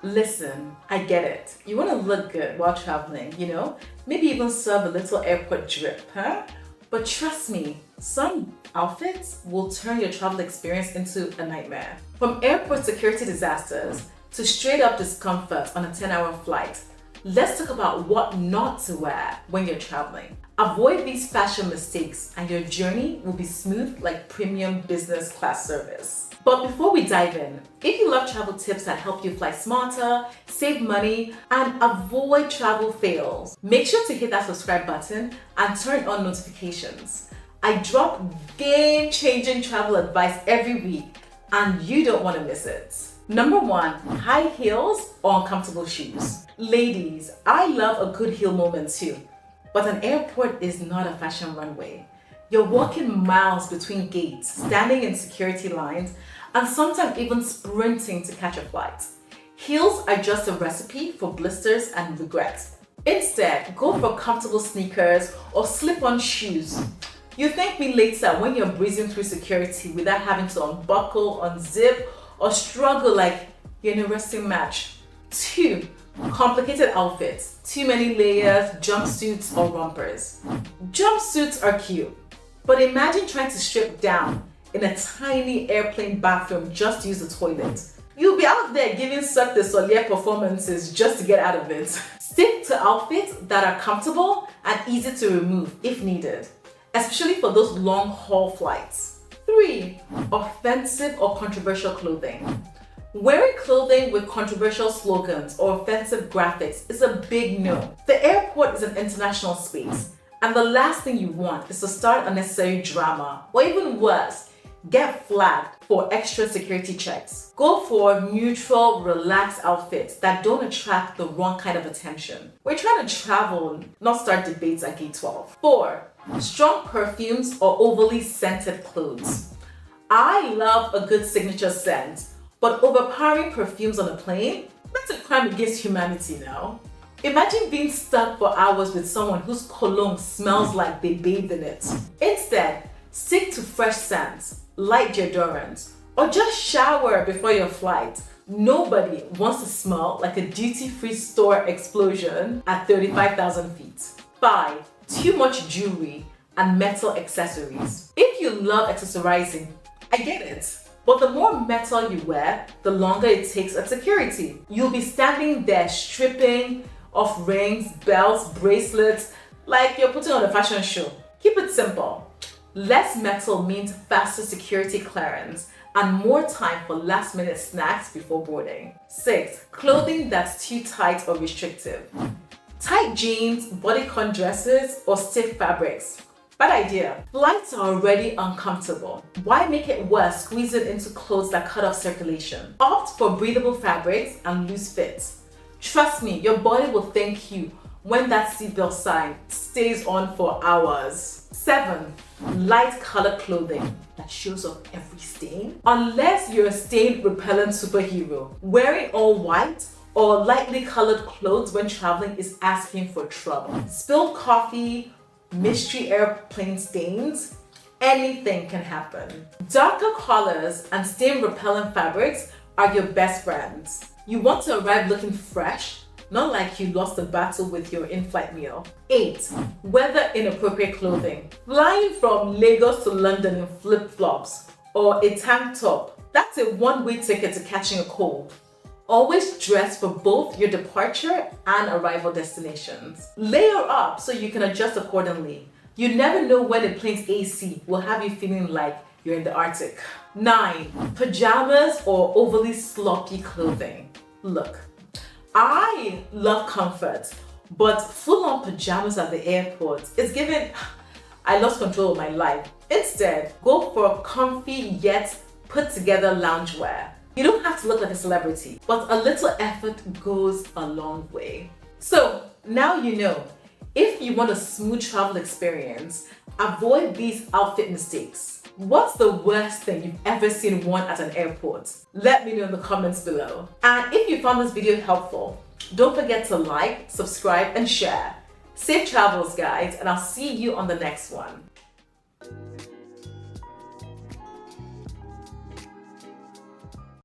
Listen, I get it. You want to look good while traveling, Maybe even serve a little airport drip, huh? But trust me, some outfits will turn your travel experience into a nightmare. From airport security disasters to straight up discomfort on a 10-hour flight, let's talk about what not to wear when you're traveling. Avoid these fashion mistakes and your journey will be smooth like premium business class service. But before we dive in, if you love travel tips that help you fly smarter, save money, and avoid travel fails, make sure to hit that subscribe button and turn on notifications. I drop game-changing travel advice every week and you don't want to miss it. Number 1, high heels or uncomfortable shoes. Ladies, I love a good heel moment too, but an airport is not a fashion runway. You're walking miles between gates, standing in security lines, and sometimes even sprinting to catch a flight. Heels are just a recipe for blisters and regret. Instead, go for comfortable sneakers or slip-on shoes. You thank me later when you're breezing through security without having to unbuckle, unzip, or struggle like you're in a wrestling match. 2, complicated outfits, too many layers, jumpsuits, or rompers. Jumpsuits are cute, but imagine trying to strip down in a tiny airplane bathroom just to use the toilet. You'll be out there giving Cirque du Soleil performances just to get out of it. Stick to outfits that are comfortable and easy to remove if needed, especially for those long haul flights. 3, offensive or controversial clothing. Wearing clothing with controversial slogans or offensive graphics is a big no. The airport is an international space, and the last thing you want is to start unnecessary drama, or even worse, get flagged for extra security checks. Go for neutral, relaxed outfits that don't attract the wrong kind of attention. We're trying to travel, not start debates at gate 12. 4, strong perfumes or overly scented clothes. I love a good signature scent, but overpowering perfumes on a plane? That's a crime against humanity now. Imagine being stuck for hours with someone whose cologne smells like they bathed in it. Instead, stick to fresh scents, light deodorants, or just shower before your flight. Nobody wants to smell like a duty-free store explosion at 35,000 feet. 5, too much jewelry and metal accessories. If you love accessorizing, I get it. But the more metal you wear, the longer it takes at security. You'll be standing there stripping off rings, belts, bracelets, like you're putting on a fashion show. Keep it simple. Less metal means faster security clearance and more time for last-minute snacks before boarding. 6, clothing that's too tight or restrictive. Tight jeans, bodycon dresses, or stiff fabrics. Bad idea. Flights are already uncomfortable. Why make it worse squeezing into clothes that cut off circulation? Opt for breathable fabrics and loose fits. Trust me, your body will thank you when that seatbelt sign stays on for hours. 7, light colored clothing that shows off every stain. Unless you're a stain repellent superhero, wearing all white or lightly colored clothes when traveling is asking for trouble. Spilled coffee, mystery airplane stains, anything can happen. Darker colors and stain repellent fabrics are your best friends. You want to arrive looking fresh, not like you lost a battle with your in-flight meal. 8, weather inappropriate clothing. Flying from Lagos to London in flip-flops or a tank top, that's a one-way ticket to catching a cold. Always dress for both your departure and arrival destinations. Layer up so you can adjust accordingly. You never know when a plane's AC will have you feeling like you're in the Arctic. 9, pajamas or overly sloppy clothing. Look, I love comfort, but full-on pajamas at the airport is giving I lost control of my life. Instead, go for comfy yet put-together loungewear. You don't have to look like a celebrity, but a little effort goes a long way. So now you know, if you want a smooth travel experience, avoid these outfit mistakes. What's the worst thing you've ever seen worn at an airport? Let me know in the comments below. And if you found this video helpful, don't forget to like, subscribe, and share. Safe travels, guys, and I'll see you on the next one.